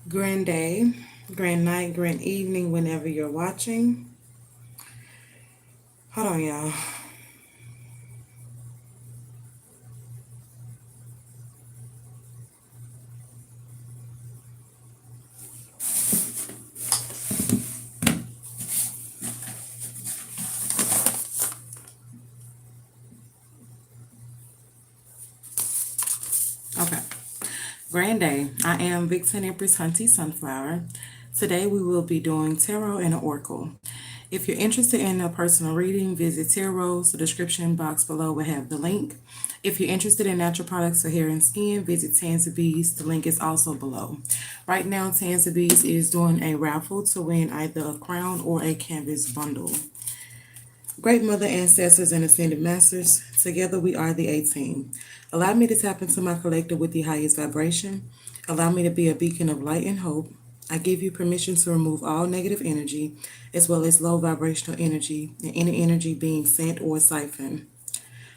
Grand day, grand night, grand evening, whenever you're watching. Hold on, y'all. Okay. Grand day. I am Vixen Empress Hunty Sunflower. Today we will be doing tarot and oracle. If you're interested in a personal reading, visit Tarot's. The description box below will have the link. If you're interested in natural products for hair and skin, visit Tanza Bees. The link is also below. Right now, Tanza Bees is doing a raffle to win either a crown or a canvas bundle. Great Mother, Ancestors, and Ascended Masters, together we are the A Team. Allow me to tap into my collective with the highest vibration. Allow me to be a beacon of light and hope. I give you permission to remove all negative energy, as well as low vibrational energy, and any energy being sent or siphoned.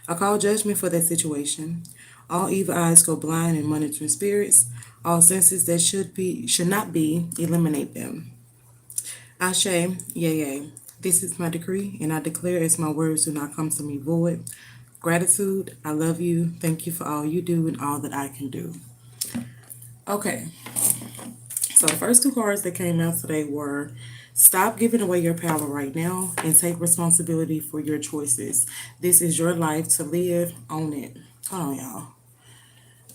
I call judgment for that situation. All evil eyes go blind and monitoring spirits. All senses that should not be, eliminate them. Ashe YęYę. This is my decree, and I declare as my words do not come to me void. Gratitude, I love you. Thank you for all you do and all that I can do. Okay, so the first two cards that came out today were stop giving away your power right now and take responsibility for your choices. This is your life to live. Own it. Hold on, y'all.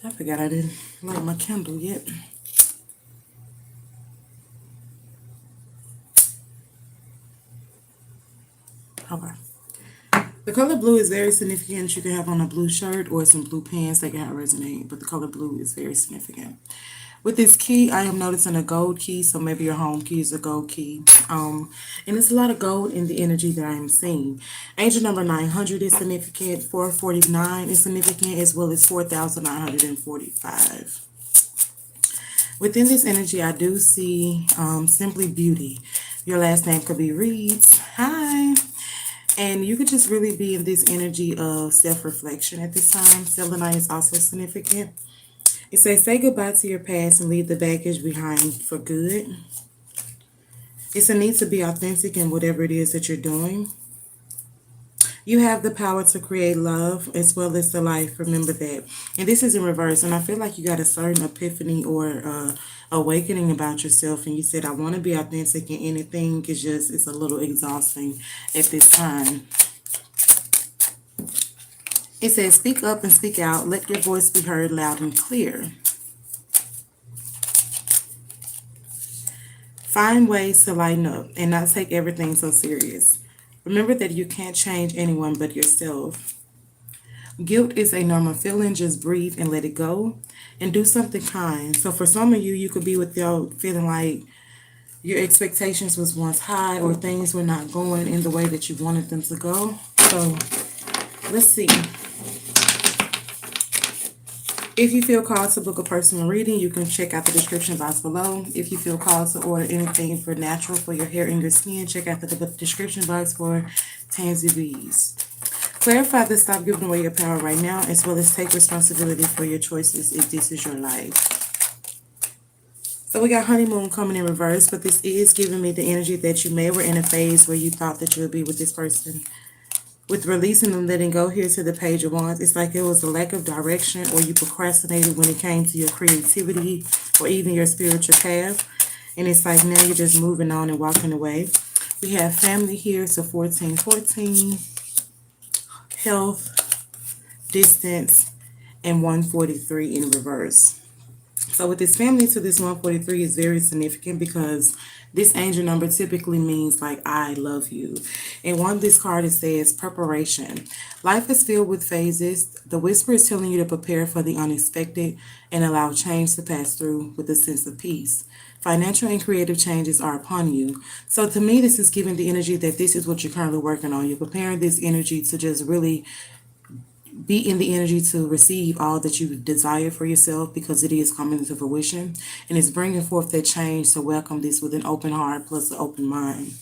I forgot I didn't light my candle yet. Okay. The color blue is very significant. You can have on a blue shirt or some blue pants that can resonate, but the color blue is very significant. With this key, I am noticing a gold key, so maybe your home key is a gold key. And it's a lot of gold in the energy that I am seeing. Angel number 900 is significant, 449 is significant, as well as 4,945. Within this energy, I do see simply beauty. Your last name could be Reeds. Hi. And you could just really be in this energy of self-reflection at this time. Selenite is also significant. It says, say goodbye to your past and leave the baggage behind for good. It's a need to be authentic in whatever it is that you're doing. You have the power to create love as well as the life. Remember that. And this is in reverse. And I feel like you got a certain epiphany or awakening about yourself. And you said, I want to be authentic in anything. It's a little exhausting at this time. It says, speak up and speak out. Let your voice be heard loud and clear. Find ways to lighten up and not take everything so serious. Remember that you can't change anyone but yourself. Guilt is a normal feeling. Just breathe and let it go and do something kind. So for some of you, you could be without feeling like your expectations was once high or things were not going in the way that you wanted them to go. So let's see. If you feel called to book a personal reading, you can check out the description box below. If you feel called to order anything for natural for your hair and your skin, check out the description box for Tansy Bees. Clarify that stop giving away your power right now, as well as take responsibility for your choices if this is your life. So we got honeymoon coming in reverse, but this is giving me the energy that you may were in a phase where you thought that you would be with this person. With releasing and letting go here to the Page of Wands, it's like it was a lack of direction or you procrastinated when it came to your creativity or even your spiritual path. And it's like now you're just moving on and walking away. We have family here, so 1414, health, distance, and 143 in reverse. So with this family to this 143 is very significant because this angel number typically means like I love you. And on this card it says preparation. Life is filled with phases. The whisper is telling you to prepare for the unexpected and allow change to pass through with a sense of peace. Financial and creative changes are upon you. So to me, this is giving the energy that this is what you're currently working on. You're preparing this energy to just really be in the energy to receive all that you desire for yourself because it is coming to fruition and it's bringing forth that change to welcome this with an open heart plus an open mind.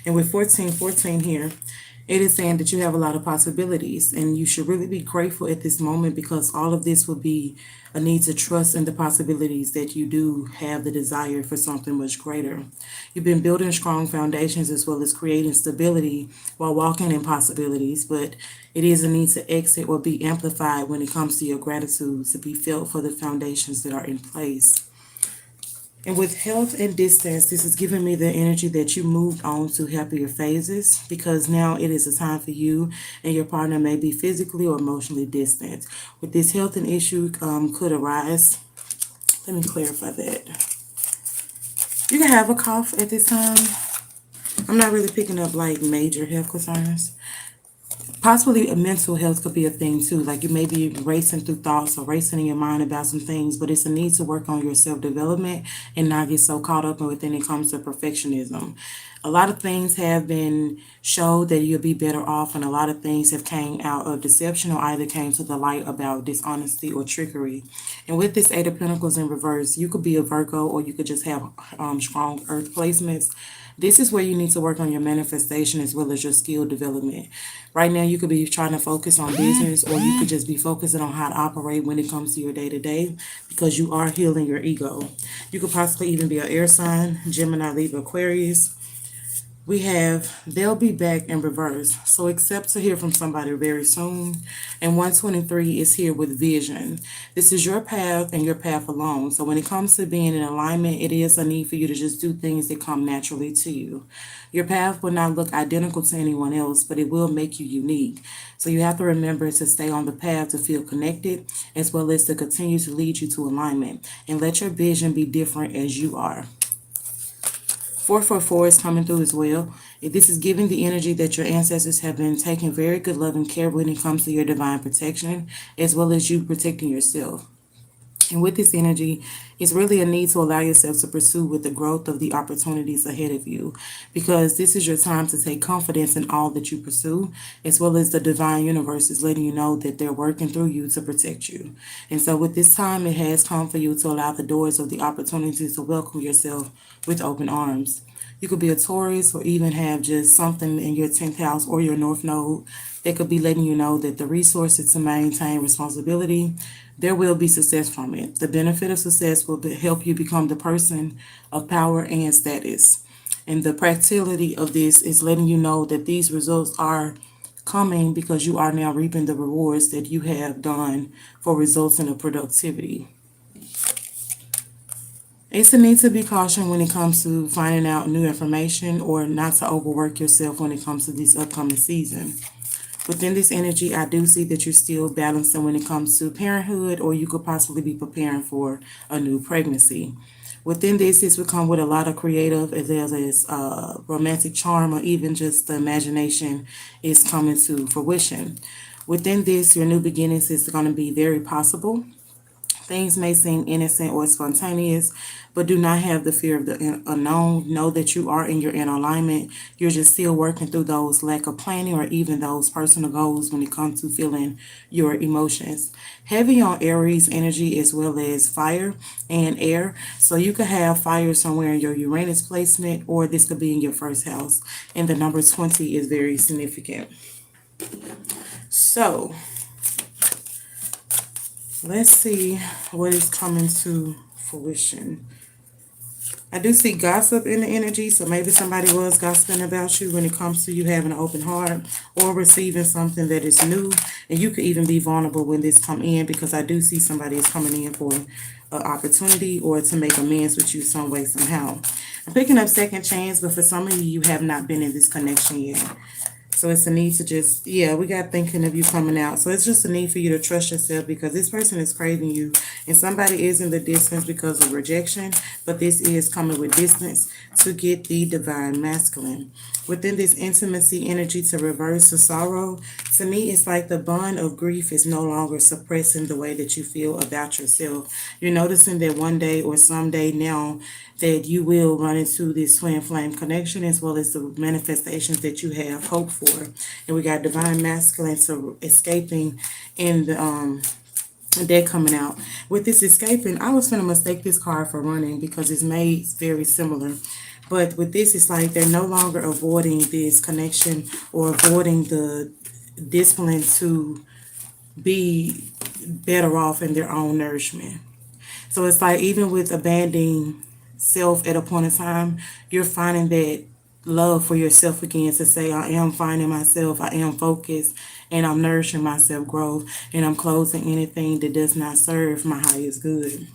And with 1414 here, It is saying that you have a lot of possibilities and you should really be grateful at this moment because all of this will be a need to trust in the possibilities that you do have the desire for something much greater. You've been building strong foundations as well as creating stability while walking in possibilities, but it is a need to exit or be amplified when it comes to your gratitude to be felt for the foundations that are in place. And with health and distance, this is giving me the energy that you moved on to happier phases because now it is a time for you and your partner may be physically or emotionally distant. With this health and issue could arise. Let me clarify that. You can have a cough at this time. I'm not really picking up like major health concerns. Possibly a mental health could be a thing too. Like you may be racing through thoughts or racing in your mind about some things, but it's a need to work on your self development and not get so caught up with when it comes to perfectionism. A lot of things have been showed that you'll be better off, and a lot of things have came out of deception or either came to the light about dishonesty or trickery. And with this Eight of Pentacles in reverse, you could be a Virgo or you could just have strong Earth placements. This is where you need to work on your manifestation as well as your skill development. Right now, you could be trying to focus on business, or you could just be focusing on how to operate when it comes to your day to day because you are healing your ego. You could possibly even be an air sign, Gemini, Libra, Aquarius. We have they'll be back in reverse. So expect to hear from somebody very soon. And 123 is here with vision. This is your path and your path alone. So when it comes to being in alignment, it is a need for you to just do things that come naturally to you. Your path will not look identical to anyone else, but it will make you unique. So you have to remember to stay on the path to feel connected, as well as to continue to lead you to alignment. And let your vision be different as you are. 444 is coming through as well. This is giving the energy that your ancestors have been taking very good love and care when it comes to your divine protection, as well as you protecting yourself. And with this energy, it's really a need to allow yourself to pursue with the growth of the opportunities ahead of you, because this is your time to take confidence in all that you pursue, as well as the divine universe is letting you know that they're working through you to protect you. And so with this time, it has come for you to allow the doors of the opportunities to welcome yourself with open arms. You could be a Taurus or even have just something in your 10th house or your North Node that could be letting you know that the resources to maintain responsibility, there will be success from it. The benefit of success will help you become the person of power and status. And the practicality of this is letting you know that these results are coming because you are now reaping the rewards that you have done for results in the productivity. It's a need to be cautious when it comes to finding out new information or not to overwork yourself when it comes to this upcoming season. Within this energy, I do see that you're still balancing when it comes to parenthood, or you could possibly be preparing for a new pregnancy. Within this will come with a lot of creative as well as romantic charm, or even just the imagination is coming to fruition. Within this, your new beginnings is going to be very possible. Things may seem innocent or spontaneous, but do not have the fear of the unknown. Know that you are in your inner alignment. You're just still working through those lack of planning or even those personal goals when it comes to feeling your emotions. Heavy on Aries energy as well as fire and air. So you could have fire somewhere in your Uranus placement, or this could be in your first house. And the number 20 is very significant. So let's see what is coming to fruition. I do see gossip in the energy, so maybe somebody was gossiping about you when it comes to you having an open heart or receiving something that is new. And you could even be vulnerable when this come in, because I do see somebody is coming in for an opportunity or to make amends with you some way, somehow. I'm picking up second chance, but for some of you, you have not been in this connection yet. So it's a need to just, yeah, we got thinking of you coming out. So it's just a need for you to trust yourself, because this person is craving you. And somebody is in the distance because of rejection, but this is coming with distance to get the divine masculine. Within this intimacy energy to reverse the sorrow, to me, it's like the bond of grief is no longer suppressing the way that you feel about yourself. You're noticing that one day or someday now that you will run into this twin flame connection, as well as the manifestations that you have hoped for. And we got divine masculine to escaping in the deck coming out. With this escaping, I was going to mistake this card for running because it's made very similar. But with this, it's like they're no longer avoiding this connection or avoiding the discipline to be better off in their own nourishment. So it's like even with abandoning self at a point in time, you're finding that love for yourself again to say, I am finding myself, I am focused, and I'm nourishing myself growth, and I'm closing anything that does not serve my highest good.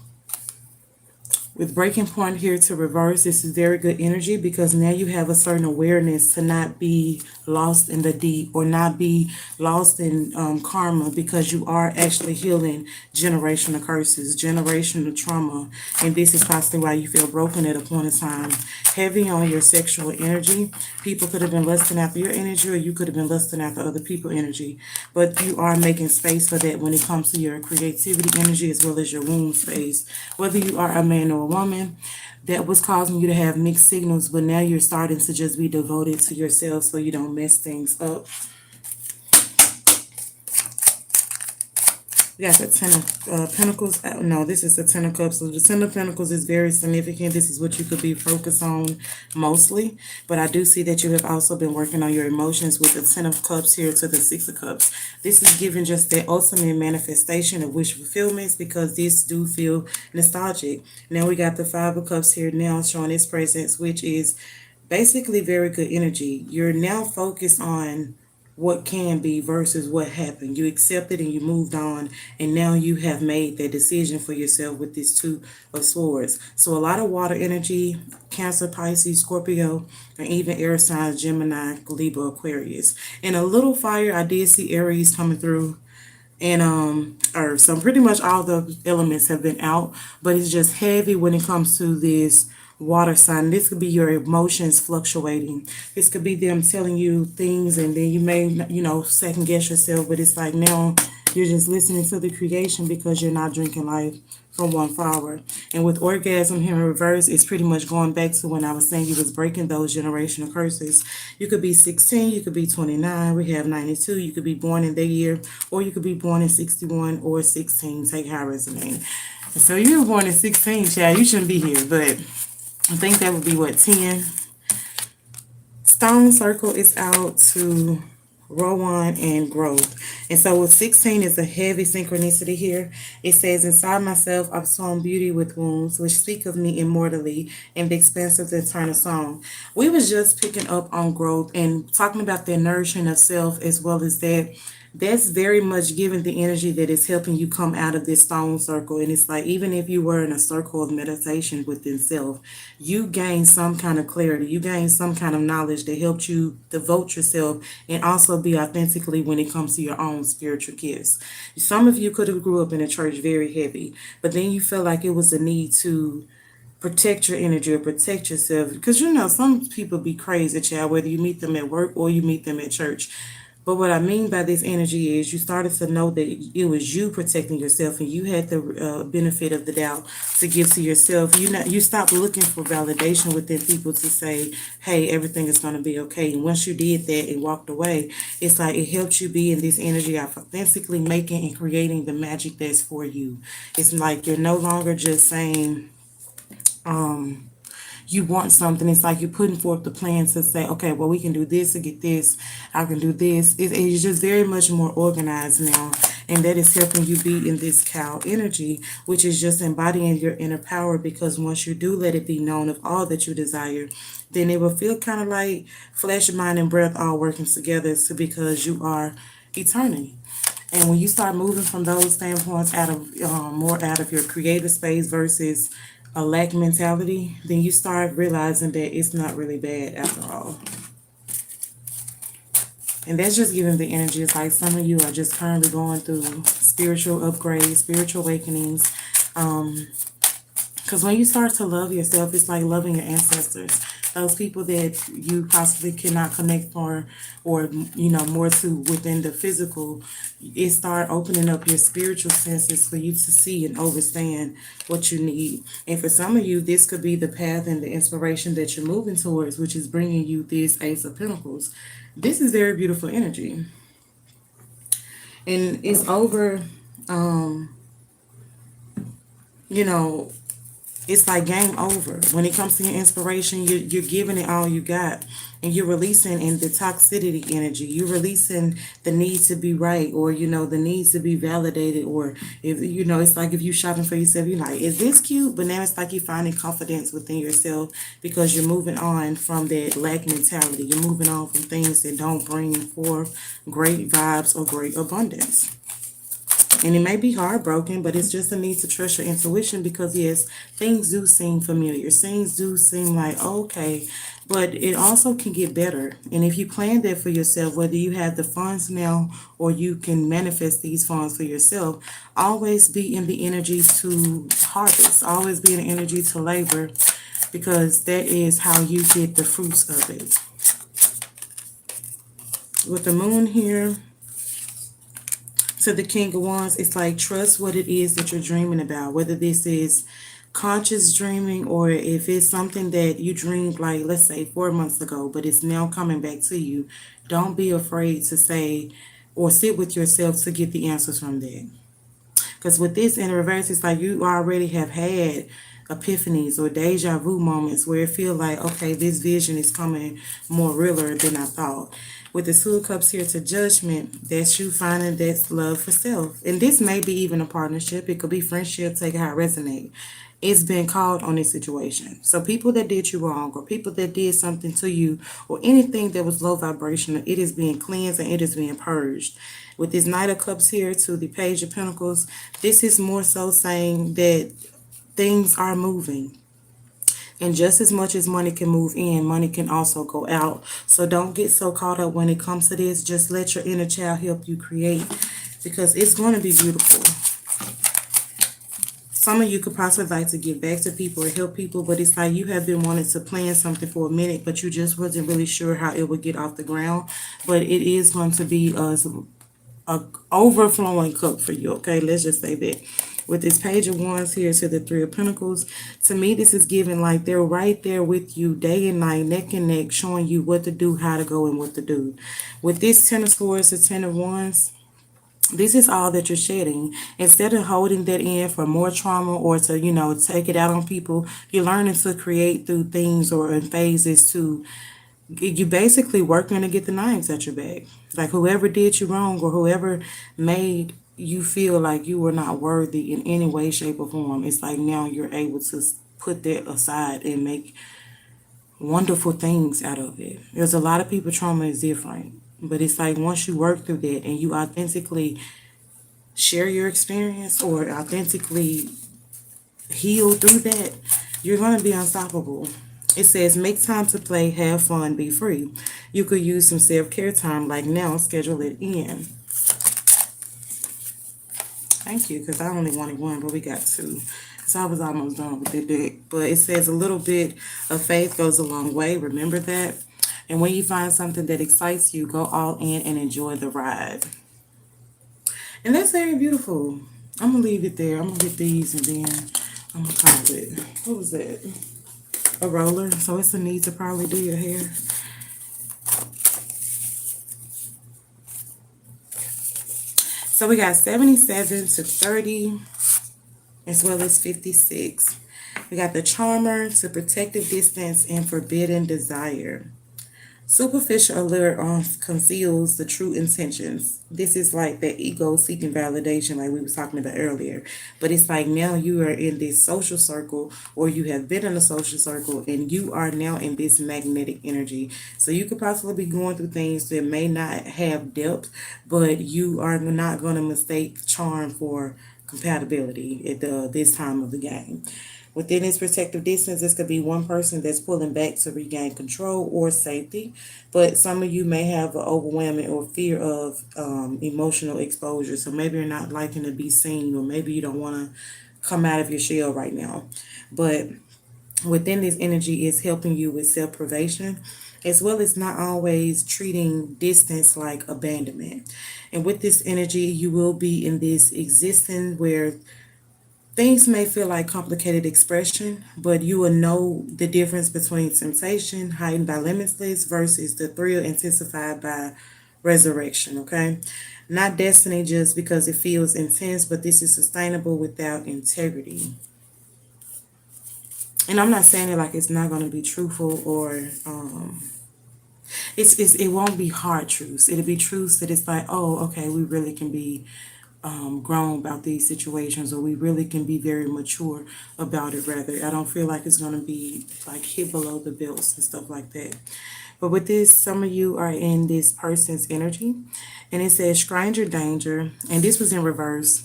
With breaking point here to reverse, this is very good energy because now you have a certain awareness to not be lost in the deep or not be lost in karma, because you are actually healing generational curses, generational trauma. And this is possibly why you feel broken at a point in time. Heavy on your sexual energy. People could have been lusting after your energy, or you could have been lusting after other people's energy. But you are making space for that when it comes to your creativity energy as well as your womb space. Whether you are a man or a woman, that was causing you to have mixed signals, but now you're starting to just be devoted to yourself so you don't mess things up. We got the Ten of Pentacles. No, this is the Ten of Cups. So the Ten of Pentacles is very significant. This is what you could be focused on mostly. But I do see that you have also been working on your emotions with the Ten of Cups here to the Six of Cups. This is giving just the ultimate manifestation of wish fulfillments, because this do feel nostalgic. Now we got the Five of Cups here now showing its presence, which is basically very good energy. You're now focused on what can be versus what happened. You accepted and you moved on, and now you have made that decision for yourself with this Two of Swords. So a lot of water energy, Cancer, Pisces, Scorpio, and even air signs, Gemini, Libra, Aquarius. And a little fire, I did see Aries coming through, and earth. So pretty much all the elements have been out, but it's just heavy when it comes to this water sign. This could be your emotions fluctuating. This could be them telling you things, and then you may, second guess yourself, but it's like now you're just listening to the creation because you're not drinking life from one flower. And with orgasm here in reverse, it's pretty much going back to when I was saying you was breaking those generational curses. You could be 16, you could be 29, we have 92, you could be born in their year, or you could be born in 61 or 16, take how it resonates. So you were born in 16, child, you shouldn't be here, but I think that would be what, 10. Stone circle is out to Rowan and growth. And so with 16 is a heavy synchronicity here. It says, inside myself I've sown beauty with wounds, which speak of me immortally in the expanse of the eternal song. We was just picking up on growth and talking about the nourishing of self, as well as that. That's very much giving the energy that is helping you come out of this stone circle. And it's like, even if you were in a circle of meditation within self, you gain some kind of clarity. You gain some kind of knowledge that helps you devote yourself and also be authentically when it comes to your own spiritual gifts. Some of you could have grew up in a church very heavy, but then you felt like it was a need to protect your energy or protect yourself, because some people be crazy, child, whether you meet them at work or you meet them at church. But what I mean by this energy is you started to know that it was you protecting yourself, and you had the benefit of the doubt to give to yourself. You stopped looking for validation within people to say, hey, everything is going to be okay. And once you did that and walked away, it's like it helps you be in this energy of authentically making and creating the magic that's for you. It's like you're no longer just saying, you want something. It's like you're putting forth the plan to say, okay, well, we can do this to get this. I can do this. It's just very much more organized now. And that is helping you be in this cow energy, which is just embodying your inner power. Because once you do let it be known of all that you desire, then it will feel kind of like flesh, mind, and breath all working together. So because you are eternity. And when you start moving from those standpoints out of more out of your creative space versus a lack mentality, then you start realizing that it's not really bad after all. And that's just giving the energy. It's like some of you are just currently going through spiritual upgrades, spiritual awakenings. Because when you start to love yourself, it's like loving your ancestors. Those people that you possibly cannot connect for, or more to within the physical, it start opening up your spiritual senses for you to see and understand what you need. And for some of you, this could be the path and the inspiration that you're moving towards, which is bringing you this Ace of Pentacles. This is very beautiful energy, and it's over. You know, It's like game over. When it comes to your inspiration, you're giving it all you got. And you're releasing in the toxicity energy. You're releasing the need to be right, or the needs to be validated, or if it's like if you shopping for yourself, you're like, is this cute? But now it's like you're finding confidence within yourself because you're moving on from that lack mentality. You're moving on from things that don't bring forth great vibes or great abundance. And it may be heartbroken, but it's just a need to trust your intuition because, yes, things do seem familiar. Things do seem like, okay, but it also can get better. And if you plan that for yourself, whether you have the funds now or you can manifest these funds for yourself, always be in the energy to harvest, always be in the energy to labor because that is how you get the fruits of it. With the moon here, to the King of Wands, it's like trust what it is that you're dreaming about, whether this is conscious dreaming or if it's something that you dreamed like let's say 4 months ago, but it's now coming back to you. Don't be afraid to say or sit with yourself to get the answers from that. Because with this in reverse, it's like you already have had epiphanies or deja vu moments where it feels like, okay, this vision is coming more realer than I thought. With the Two of Cups here to Judgment, that's you finding that's love for self. And this may be even a partnership. It could be friendship, take how it resonate. It's been called on this situation. So people that did you wrong or people that did something to you or anything that was low vibrational, it is being cleansed and it is being purged. With this Knight of Cups here to the Page of Pentacles, this is more so saying that things are moving. And just as much as money can move in, money can also go out. So don't get so caught up when it comes to this. Just let your inner child help you create because it's going to be beautiful. Some of you could possibly like to give back to people or help people, but it's like you have been wanting to plan something for a minute, but you just wasn't really sure how it would get off the ground. But it is going to be a overflowing cup for you, okay? Let's just say that. With this Page of Wands here to the Three of Pentacles, to me, this is giving like they're right there with you day and night, neck and neck, showing you what to do, how to go, and what to do. With this Ten of Swords to Ten of Wands, this is all that you're shedding. Instead of holding that in for more trauma or to, take it out on people, you're learning to create through things or in phases to you basically working to get the knives at your back. Like whoever did you wrong or whoever made you feel like you were not worthy in any way, shape, or form, it's like now you're able to put that aside and make wonderful things out of it. There's a lot of people trauma is different. But it's like once you work through that and you authentically share your experience or authentically heal through that, you're going to be unstoppable. It says, make time to play, have fun, be free. You could use some self-care time like now, schedule it in. Thank you, because I only wanted one, but we got two. So I was almost done with the deck. But it says a little bit of faith goes a long way. Remember that. And when you find something that excites you, go all in and enjoy the ride. And that's very beautiful. I'm going to leave it there. I'm going to get these and then I'm going to call it. What was that? A roller. So it's a need to probably do your hair. So we got 77 to 30 as well as 56. We got the charmer to protective distance and forbidden desire. Superficial allure conceals the true intentions. This is like the ego seeking validation, like we was talking about earlier. But it's like now you are in this social circle, or you have been in a social circle, and you are now in this magnetic energy. So you could possibly be going through things that may not have depth, but you are not going to mistake charm for compatibility at this time of the game. Within this protective distance, this could be one person that's pulling back to regain control or safety, but some of you may have an overwhelming or fear of emotional exposure. So maybe you're not liking to be seen, or maybe you don't want to come out of your shell right now. But within this energy is helping you with self-preservation, as well as not always treating distance like abandonment. And with this energy, you will be in this existence where things may feel like complicated expression, but you will know the difference between temptation, heightened by limitless, versus the thrill intensified by resurrection, okay? Not destiny just because it feels intense, but this is sustainable without integrity. And I'm not saying it like it's not going to be truthful or it won't be hard truths. It'll be truths that it's like, oh, okay, we really can be grown about these situations, or we really can be very mature about it. Rather, I don't feel like it's going to be like hit below the belts and stuff like that. But with this, some of you are in this person's energy, and it says stranger danger, and this was in reverse.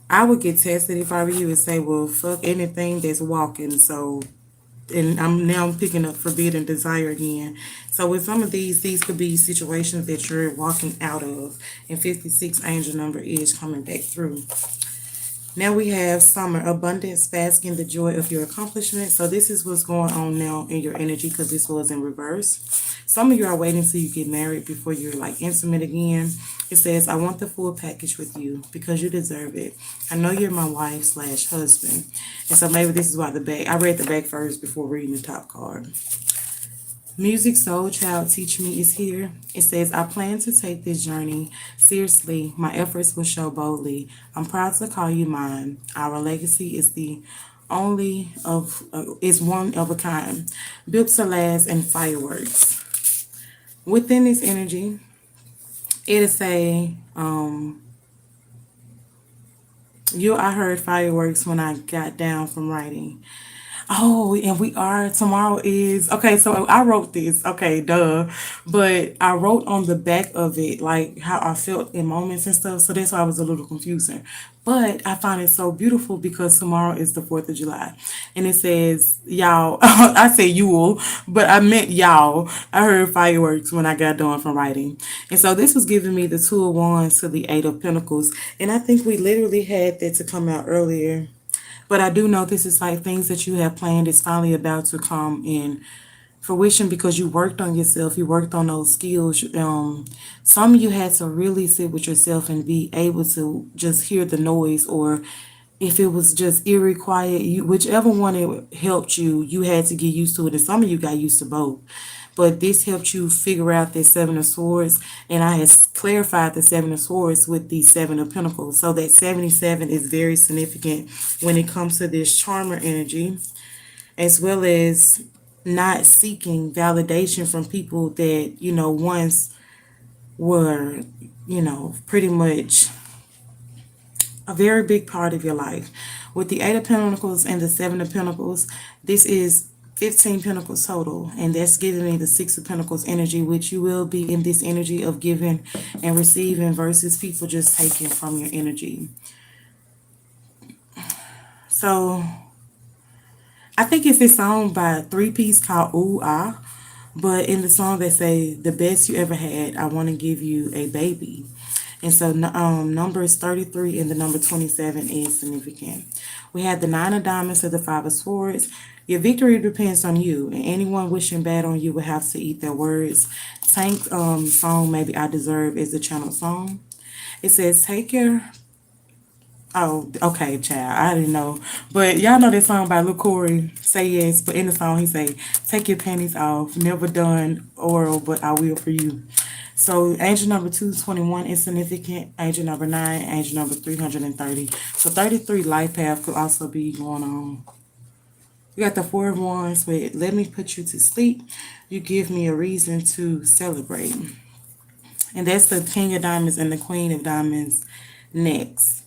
I would get tested if I were you and say, well, fuck anything that's walking. So, and I'm now picking up forbidden desire again. So with some of these could be situations that you're walking out of, and 56 angel number is coming back through. Now we have summer, abundance, basking the joy of your accomplishment. So this is what's going on now in your energy because this was in reverse. Some of you are waiting till you get married before you're like intimate again. It says, I want the full package with you because you deserve it. I know you're my wife slash husband. And so maybe this is why the back, I read the back first before reading the top card. Music Soul Child Teach Me is here. It says, I plan to take this journey seriously. My efforts will show boldly. I'm proud to call you mine. Our legacy is the only of is one of a kind, built to last and fireworks. Within this energy, it'll say, I heard fireworks when I got down from writing. Oh, and we are, tomorrow is, okay, so I wrote this, okay, duh. But I wrote on the back of it, like how I felt in moments and stuff. So that's why I was a little confusing. But I find it so beautiful because tomorrow is the 4th of July. And it says, y'all, I say you, but I meant y'all. I heard fireworks when I got done from writing. And so this was giving me the Two of Wands to the Eight of Pentacles. And I think we literally had that to come out earlier, but I do know this is like things that you have planned is finally about to come in fruition because you worked on yourself, you worked on those skills. Some of you had to really sit with yourself and be able to just hear the noise, or if it was just eerie quiet, you whichever one it helped you, you had to get used to it. And some of you got used to both. But this helped you figure out the Seven of Swords, and I had clarified the Seven of Swords with the Seven of Pentacles. So that 77 is very significant when it comes to this charmer energy, as well as not seeking validation from people that, once were, pretty much a very big part of your life. With the Eight of Pentacles and the Seven of Pentacles, this is 15 Pentacles total, and that's giving me the Six of Pentacles energy, which you will be in this energy of giving and receiving versus people just taking from your energy. So I think it's this song by Three Piece called Ooh Ah, but in the song they say, the best you ever had, I want to give you a baby. And so numbers 33 and the number 27 is significant. We had the Nine of Diamonds to the Five of Swords. Your victory depends on you, and anyone wishing bad on you will have to eat their words. Tank song, Maybe I Deserve, is the channel song. It says, take your... Oh, okay, child. I didn't know. But y'all know that song by Lil Corey, Say Yes. But in the song, he say, take your panties off. Never done oral, but I will for you. So angel number 221 is significant. Angel number 9, angel number 330. So 33 life path could also be going on. You got the Four of Wands with let me put you to sleep. You give me a reason to celebrate. And that's the King of Diamonds and the Queen of Diamonds next.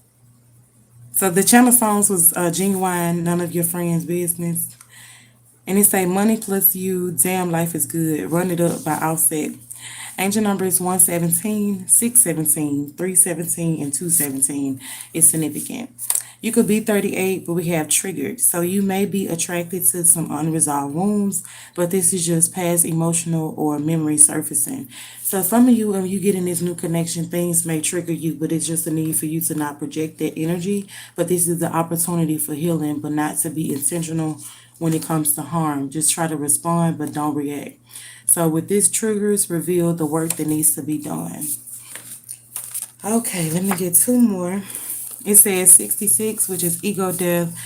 So the channel songs was Genuine, None of Your Friends' Business. And it say Money Plus You, Damn Life is Good, Run It Up by Offset. Angel number is 117, 617, 317, and 217 is significant. You could be 38, but we have triggered. So you may be attracted to some unresolved wounds, but this is just past emotional or memory surfacing. So some of you, when you get in this new connection, things may trigger you, but it's just a need for you to not project that energy. But this is the opportunity for healing, but not to be intentional when it comes to harm. Just try to respond, but don't react. So with this triggers, reveal the work that needs to be done. Okay, let me get two more. It says 66, which is ego death.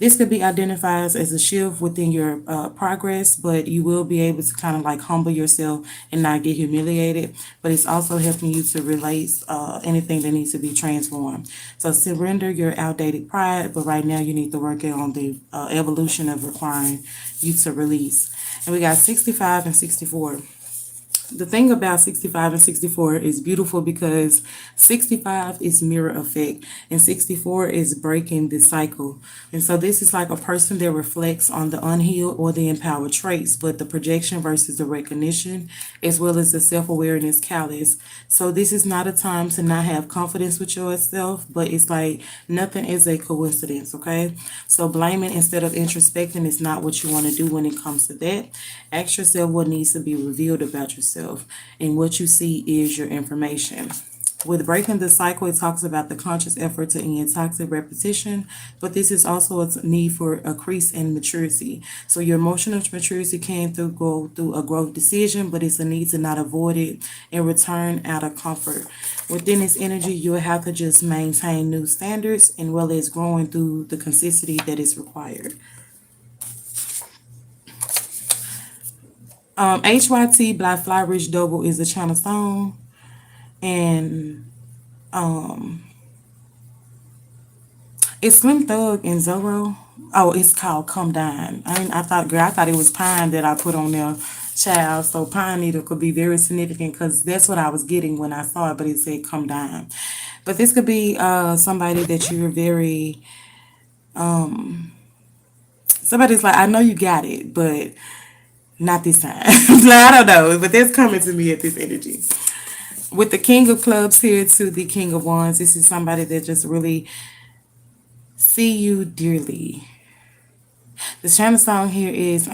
This could be identified as a shift within your progress, but you will be able to kind of like humble yourself and not get humiliated. But it's also helping you to release anything that needs to be transformed. So surrender your outdated pride, but right now you need to work on the evolution of requiring you to release. And we got 65 and 64. The thing about 65 and 64 is beautiful because 65 is mirror effect and 64 is breaking the cycle. And so this is like a person that reflects on the unhealed or the empowered traits, but the projection versus the recognition, as well as the self-awareness callous. So this is not a time to not have confidence with yourself, but it's like nothing is a coincidence, okay? So blaming instead of introspecting is not what you want to do when it comes to that. Ask yourself what needs to be revealed about yourself, and what you see is your information. With breaking the cycle, it talks about the conscious effort to end toxic repetition, but this is also a need for a increase in maturity. So your emotional maturity can go through a growth decision, but it's a need to not avoid it and return out of comfort. Within this energy, you'll have to just maintain new standards and well as growing through the consistency that is required. HYT by Fly Rich Double is a China song, and it's Slim Thug and Zorro. Oh, it's called Come Down. I thought, girl, I thought it was Pine that I put on there, child. So Pine Needle could be very significant because that's what I was getting when I saw it, but it said Come Down. But this could be somebody that you're very, somebody's like, I know you got it, but not this time. I don't know, but that's coming to me at this energy. With the King of Clubs here to the King of Wands, this is somebody that just really see you dearly. The China song here is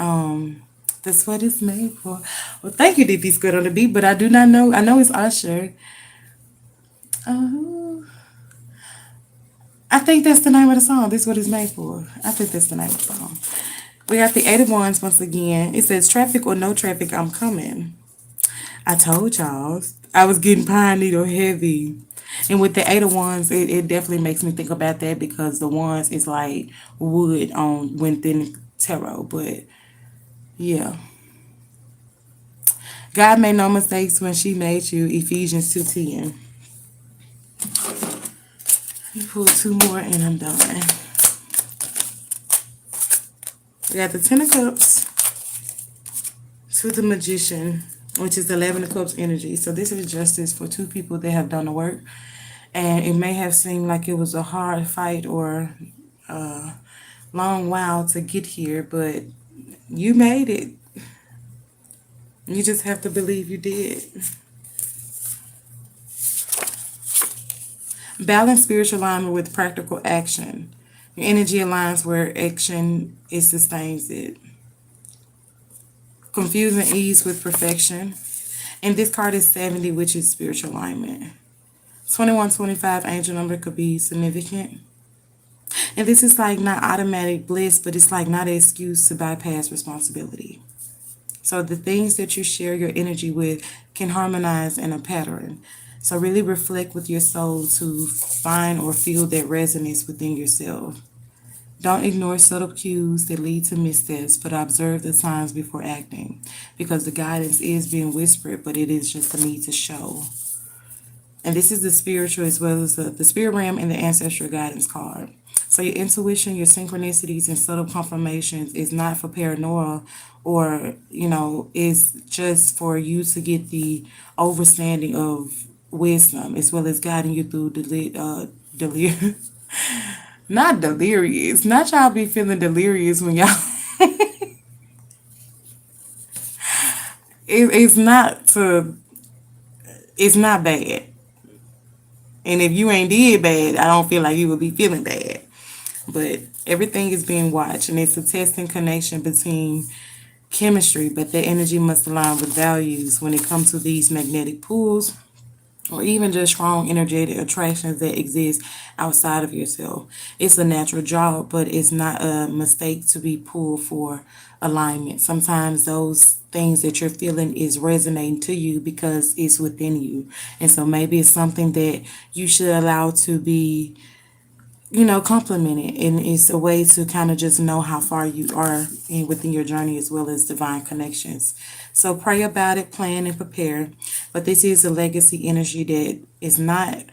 that's what it's made for. Well, thank you, DP Squid on the beat, but I do not know. I know it's Usher. Uh, I think that's the name of the song. This is what it's made for. I think that's the name of the song. We got the Eight of Wands once again. It says traffic or no traffic, I'm coming. I told y'all I was getting pine needle heavy. And with the Eight of Wands, it definitely makes me think about that because the wands is like wood on within tarot. But yeah. God made no mistakes when she made you. Ephesians 2:10. Pull two more and I'm done. We got the Ten of Cups to the Magician, which is the 11 of Cups energy. So this is justice for two people that have done the work. And it may have seemed like it was a hard fight or a long while to get here, but you made it. You just have to believe you did. Balance spiritual alignment with practical action. Your energy aligns where action it sustains it. Confusing ease with perfection. And this card is 70, which is spiritual alignment. 2125 angel number could be significant. And this is like not automatic bliss, but it's like not an excuse to bypass responsibility. So the things that you share your energy with can harmonize in a pattern. So really reflect with your soul to find or feel that resonance within yourself. Don't ignore subtle cues that lead to missteps, but observe the signs before acting. Because the guidance is being whispered, but it is just a need to show. And this is the spiritual as well as the spirit realm and the ancestral guidance card. So your intuition, your synchronicities, and subtle confirmations is not for paranoia or, is just for you to get the overstanding of wisdom as well as guiding you through not delirious. Not y'all be feeling delirious when y'all. It's not to. It's not bad. And if you ain't did bad, I don't feel like you would be feeling bad. But everything is being watched, and it's a testing connection between chemistry, but that energy must align with values when it comes to these magnetic pulls or even just strong energetic attractions that exist outside of yourself. It's a natural draw, but it's not a mistake to be pulled for alignment. Sometimes those things that you're feeling is resonating to you because it's within you. And so maybe it's something that you should allow to be compliment it. And it's a way to kind of just know how far you are within your journey as well as divine connections. So pray about it, plan and prepare. But this is a legacy energy that is not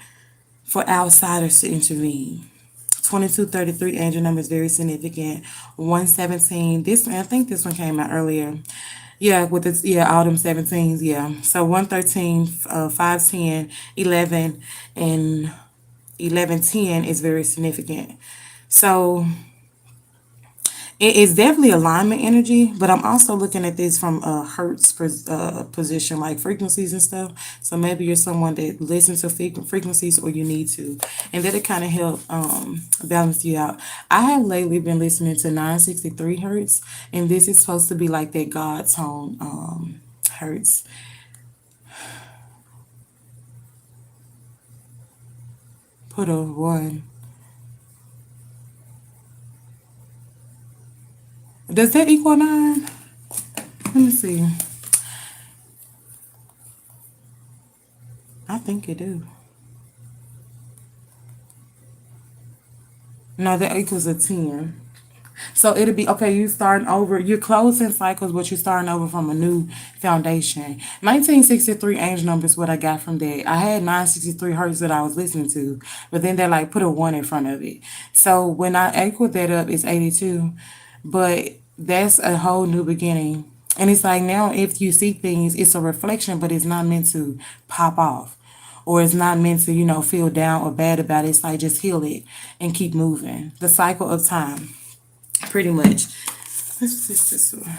for outsiders to intervene. 2233 angel number is very significant. 117, this I think this one came out earlier. Yeah, with this, yeah, all them 17s, yeah. So 113, 510, 11, and 1110 is very significant. So it is definitely alignment energy, but I'm also looking at this from a hertz position, like frequencies and stuff. So maybe you're someone that listens to frequencies, or you need to, and that'll kind of help balance you out. I have lately been listening to 963 hertz, and this is supposed to be like that God tone hertz. Put a one. Does that equal 9? Let me see. I think it do. No, that equals a 10. So it'll be okay. You starting over. You're closing cycles, but you're starting over from a new foundation. 1963 angel number is what I got from that. I had 963 hertz that I was listening to, but then they like put a one in front of it. So when I equal that up, it's 82. But that's a whole new beginning. And it's like now, if you see things, it's a reflection, but it's not meant to pop off, or it's not meant to, feel down or bad about it. It's like just heal it and keep moving. The cycle of time. Pretty much. This one.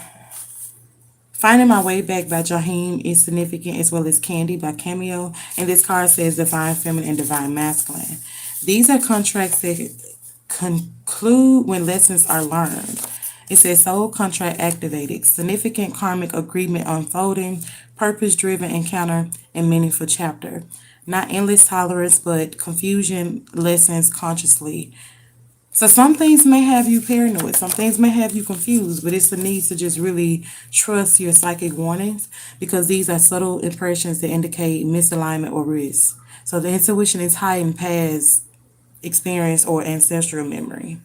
Finding My Way Back by Jaheim is significant, as well as Candy by Cameo. And this card says Divine Feminine and Divine Masculine. These are contracts that conclude when lessons are learned. It says soul contract activated, significant karmic agreement unfolding, purpose driven encounter, and meaningful chapter. Not endless tolerance, but confusion lessons consciously. So some things may have you paranoid, some things may have you confused, but it's the need to just really trust your psychic warnings, because these are subtle impressions that indicate misalignment or risk. So the intuition is heightened past experience or ancestral memory.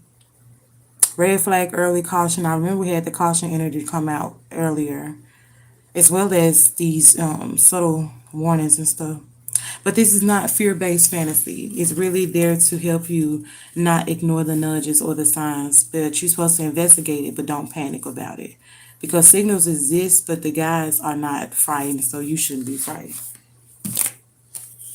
Red flag, early caution. I remember we had the caution energy come out earlier, as well as these subtle warnings and stuff. But this is not fear based fantasy. It's really there to help you not ignore the nudges or the signs. But you're supposed to investigate it, but don't panic about it. Because signals exist, but the guys are not frightened, so you shouldn't be frightened.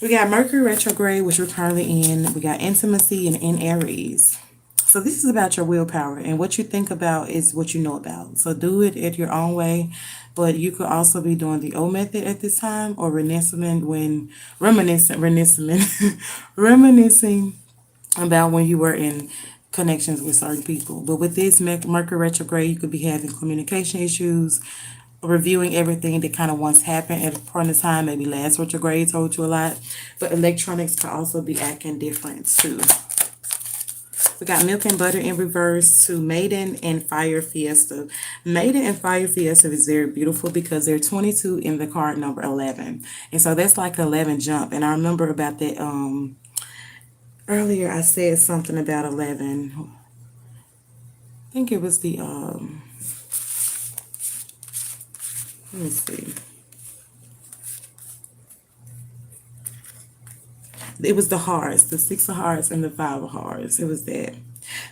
We got Mercury retrograde, which we're currently in. We got intimacy and in Aries. So this is about your willpower, and what you think about is what you know about. So do it at your own way, but you could also be doing the O method at this time, or reminiscing about when you were in connections with certain people. But with this Mercury retrograde, you could be having communication issues, reviewing everything that kind of once happened at a point in time. Maybe last retrograde told you a lot, but electronics could also be acting different too. We got Milk and Butter in reverse to Maiden and Fire Fiesta. Maiden and Fire Fiesta is very beautiful because they're 22 in the card number 11. And so that's like an 11 jump. And I remember about that earlier I said something about 11. I think it was the let me see. It was the hearts, the 6 of hearts and the 5 of hearts. It was that.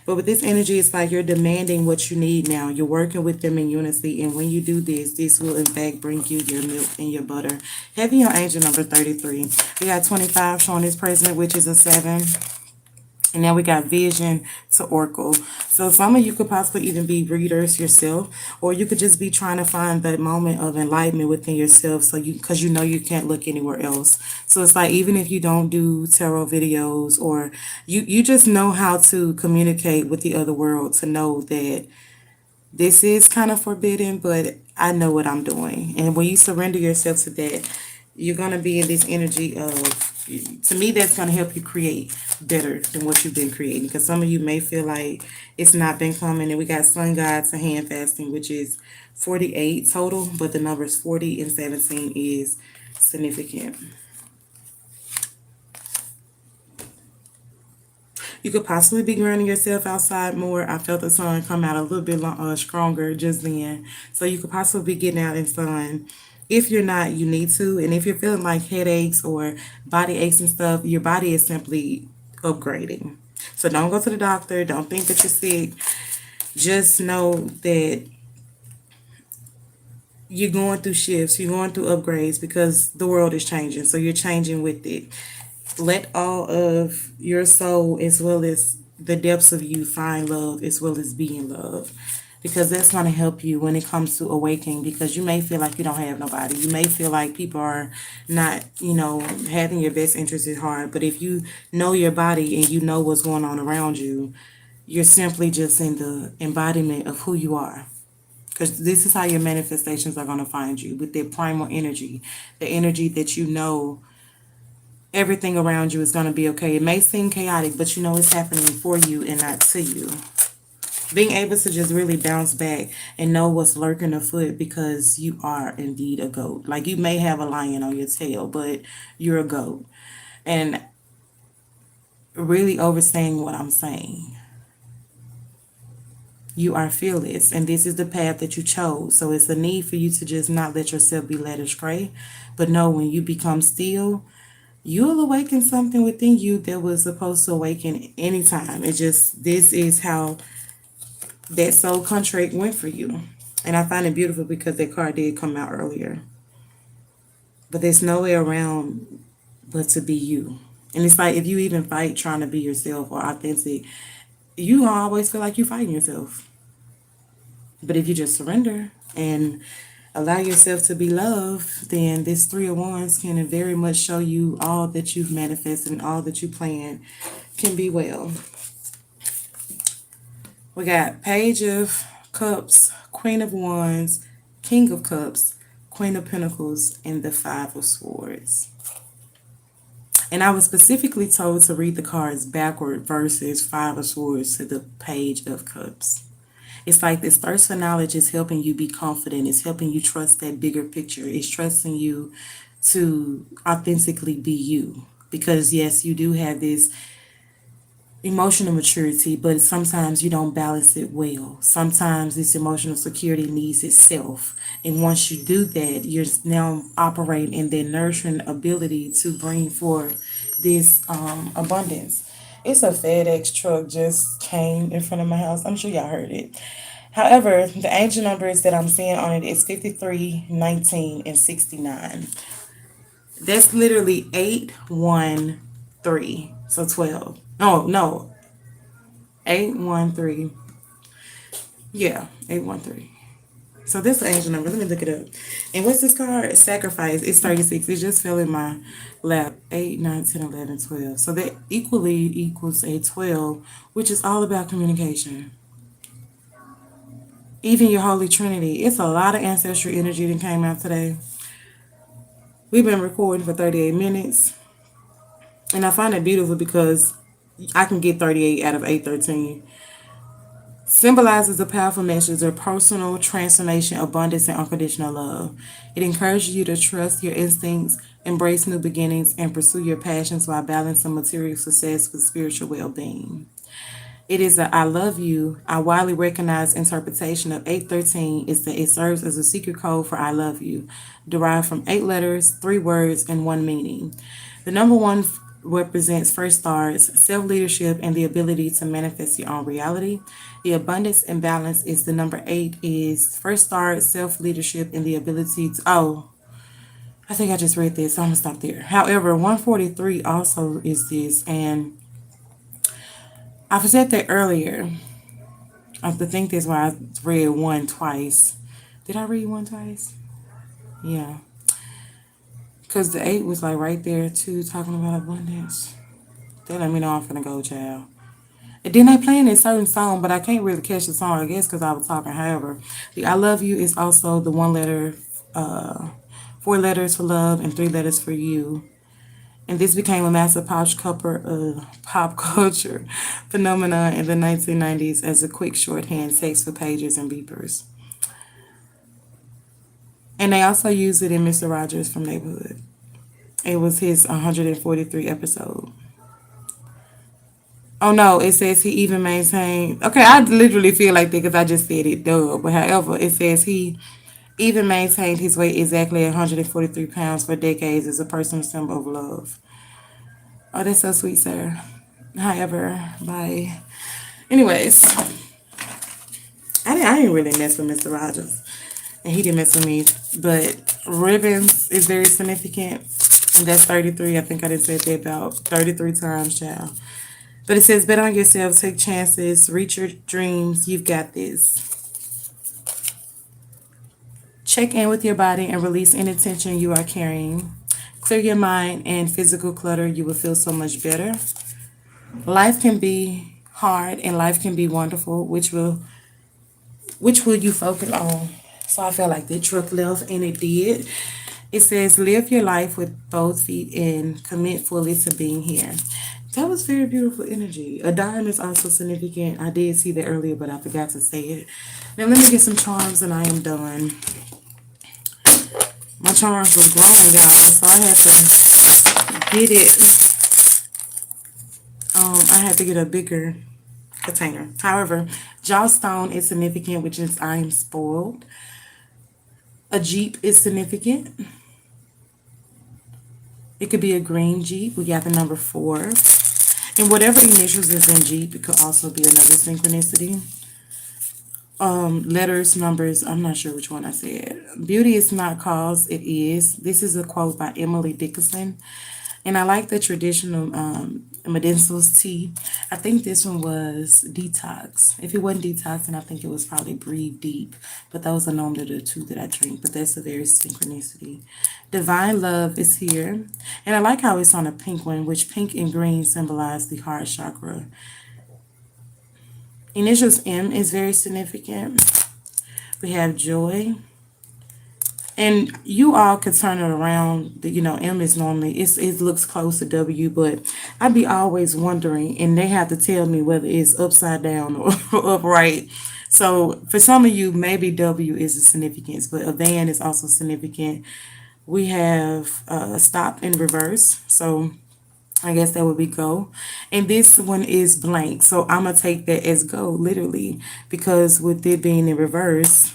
But with this energy, it's like you're demanding what you need now. You're working with them in unity. And when you do this, this will in fact bring you your milk and your butter. Heavy on angel number 33. We got 25 showing its present, which is a 7. And now we got vision to oracle. So some of you could possibly even be readers yourself, or you could just be trying to find that moment of enlightenment within yourself. So because you know you can't look anywhere else. So it's like, even if you don't do tarot videos, or you just know how to communicate with the other world, to know that this is kind of forbidden, but I know what I'm doing. And when you surrender yourself to that, you're going to be in this energy of, to me, that's going to help you create better than what you've been creating. Because some of you may feel like it's not been coming. And we got sun gods and hand fasting, which is 48 total, but the numbers 40 and 17 is significant. You could possibly be grounding yourself outside more. I felt the sun come out a little bit stronger just then. So you could possibly be getting out in sun. If you're not, you need to. And if you're feeling like headaches or body aches and stuff, your body is simply upgrading. So don't go to the doctor. Don't think that you're sick. Just know that you're going through shifts, you're going through upgrades because the world is changing. So you're changing with it. Let all of your soul as well as the depths of you find love as well as being loved. Because that's going to help you when it comes to awakening. Because you may feel like you don't have nobody. You may feel like people are not, having your best interest at heart. But if you know your body and you know what's going on around you, you're simply just in the embodiment of who you are. Because this is how your manifestations are going to find you with their primal energy, the energy that you know everything around you is going to be okay. It may seem chaotic, but you know it's happening for you and not to you. Being able to just really bounce back and know what's lurking afoot because you are indeed a goat. Like you may have a lion on your tail, but you're a goat. And really overstaying what I'm saying. You are fearless, and this is the path that you chose. So it's a need for you to just not let yourself be led astray, but know when you become still, you'll awaken something within you that was supposed to awaken anytime. It just, this is how that soul contract went for you. And I find it beautiful because that card did come out earlier. But there's no way around but to be you. And it's like if you even fight trying to be yourself or authentic, you always feel like you're fighting yourself. But if you just surrender and allow yourself to be loved, then this Three of Wands can very much show you all that you've manifested and all that you plan can be well. We got Page of Cups, Queen of Wands, King of Cups, Queen of Pentacles, and the Five of Swords. And I was specifically told to read the cards backward versus Five of Swords to the Page of Cups. It's like this thirst for knowledge is helping you be confident. It's helping you trust that bigger picture. It's trusting you to authentically be you. Because yes, you do have this emotional maturity, but sometimes you don't balance it well. Sometimes this emotional security needs itself. And once you do that, you're now operating in the nurturing ability to bring forth this abundance. It's a FedEx truck just came in front of my house. I'm sure y'all heard it. However, the angel numbers that I'm seeing on it is 53, 19, and 69. That's literally 813. So 12. Oh, no. 813. Yeah, 813. So this is the angel number. Let me look it up. And what's this card? Sacrifice. It's 36. It just fell in my lap. 8, 9, 10, 11, 12. So that equally equals a 12, which is all about communication. Even your Holy Trinity. It's a lot of ancestral energy that came out today. We've been recording for 38 minutes. And I find it beautiful because I can get 38 out of 813. Symbolizes a powerful message of personal transformation, abundance, and unconditional love. It encourages you to trust your instincts, embrace new beginnings, and pursue your passions while balancing material success with spiritual well-being. It is a I love you. A widely recognized interpretation of 813 is that it serves as a secret code for I love you, derived from 8 letters, 3 words, and 1 meaning. The number 1 represents first stars, self-leadership, and the ability to manifest your own reality. The abundance and balance is the number 8 is first star, self-leadership, and the ability to, I think I just read this, so I'm gonna stop there. However, 143 also is this, and I said that earlier. I think that's why I read 1 twice. Did I read 1 twice? Yeah. Because the 8 was like right there too, talking about abundance. They let me know I'm finna go, child. And then they playing a certain song, but I can't really catch the song, I guess, because I was talking. However, the I love you is also the 1 letter, 4 letters for love and 3 letters for you. And this became a massive pop culture phenomenon in the 1990s as a quick shorthand text for pagers and beepers. And they also used it in Mr. Rogers from Neighborhood. It was his 143 episode. Oh no, it says he even maintained. Okay, I literally feel like that because I just said it, duh. But however, it says he even maintained his weight exactly at 143 pounds for decades as a personal symbol of love. Oh, that's so sweet, sir. However, bye. Anyways, I didn't really mess with Mr. Rogers, and he didn't mess with me. But ribbons is very significant, and that's 33. I think I did say that about 33 times, child. But it says, bet on yourself, take chances, reach your dreams. You've got this. Check in with your body and release any tension you are carrying. Clear your mind and physical clutter. You will feel so much better. Life can be hard and life can be wonderful. Which will you focus on? So I felt like the truck left and it did. It says, live your life with both feet and commit fully to being here. That was very beautiful energy. A dime is also significant. I did see that earlier, but I forgot to say it. Now let me get some charms and I am done. My charms was grown, y'all, so I had to get it. I had to get a bigger container. However, Jawstone is significant, which is I am spoiled. A Jeep is significant. It could be a green Jeep. We got the number 4. And whatever initials is in Jeep, it could also be another synchronicity. Letters, numbers, I'm not sure which one I said. Beauty is not cause, it is. This is a quote by Emily Dickinson. And I like the traditional medicinals tea. I think this one was detox. If it wasn't detox, then I think it was probably breathe deep. But those are normally the two that I drink. But that's a very synchronicity. Divine love is here. And I like how it's on a pink one, which pink and green symbolize the heart chakra. Initials M is very significant. We have joy. And you all could turn it around. M is normally it looks close to W, but I'd be always wondering, and they have to tell me whether it's upside down or upright. So for some of you, maybe W is a significance, but a van is also significant. We have stop in reverse, so I guess that would be go. And this one is blank, so I'm gonna take that as go literally because with it being in reverse.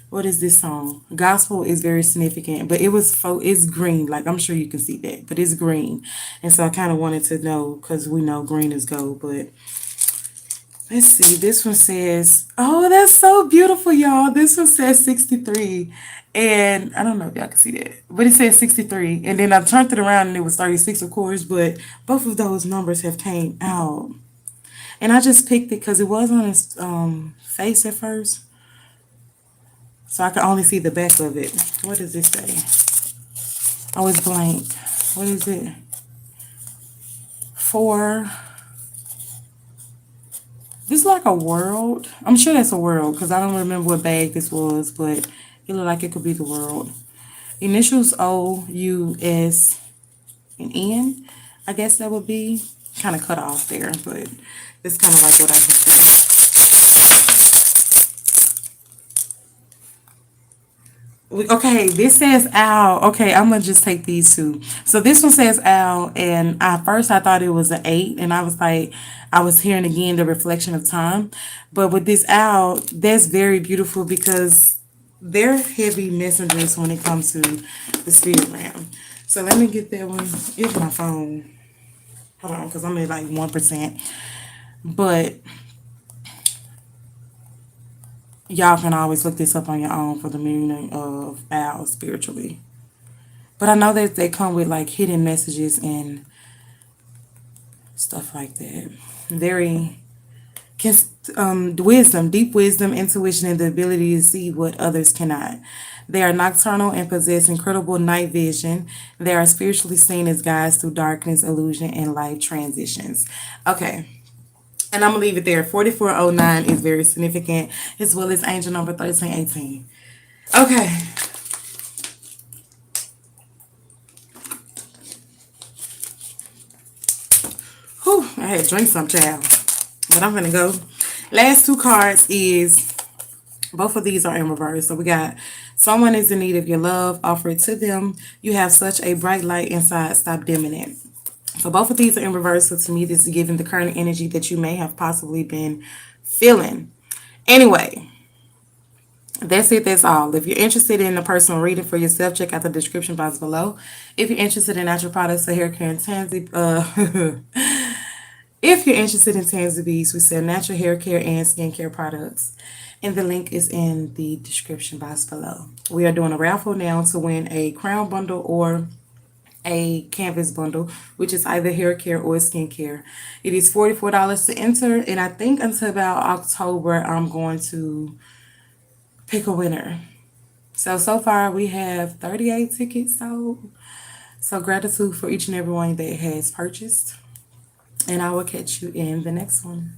What is this song? Gospel is very significant, but it's green. Like I'm sure you can see that, but it's green, and so I kind of wanted to know because we know green is gold. But let's see. This one says, "Oh, that's so beautiful, y'all." This one says 63, and I don't know if y'all can see that, but it says 63, and then I turned it around and it was 36, of course. But both of those numbers have came out, and I just picked it because it was on his face at first. So I can only see the back of it. What does it say? Oh, it's blank. What is it? 4. This is like a world. I'm sure that's a world because I don't remember what bag this was, but it looked like it could be the world. Initials O, U, S, and N. I guess that would be kind of cut off there, but it's kind of like what I can see. Okay, this says owl. Okay, I'm gonna just take these two. So this one says owl, and at first I thought it was an 8, and I was like, I was hearing again the reflection of time. But with this owl, that's very beautiful because they're heavy messengers when it comes to the spirit realm. So let me get that one. It's my phone. Hold on, because I'm at like 1%. But y'all can always look this up on your own for the meaning of owl spiritually. But I know that they come with like hidden messages and stuff like that. Very wisdom, deep wisdom, intuition, and the ability to see what others cannot. They are nocturnal and possess incredible night vision. They are spiritually seen as guides through darkness, illusion, and life transitions. Okay. And I'm gonna leave it there. 4409 is very significant, as well as angel number 1318. Okay. Whew, I had to drink some, child. But I'm gonna go. Last two cards is both of these are in reverse. So we got someone is in need of your love, offer it to them. You have such a bright light inside, stop dimming it. So both of these are in reverse. So to me, this is giving the current energy that you may have possibly been feeling. Anyway, that's it. That's all. If you're interested in a personal reading for yourself, check out the description box below. If you're interested in natural products, so hair care and tansy, if you're interested in Tansy Bees, we sell natural hair care and skincare products. And the link is in the description box below. We are doing a raffle now to win a crown bundle or a canvas bundle, which is either hair care or skincare. It is $44 to enter, and I think until about October, I'm going to pick a winner. So far we have 38 tickets sold. So gratitude for each and every one that has purchased. And I will catch you in the next one.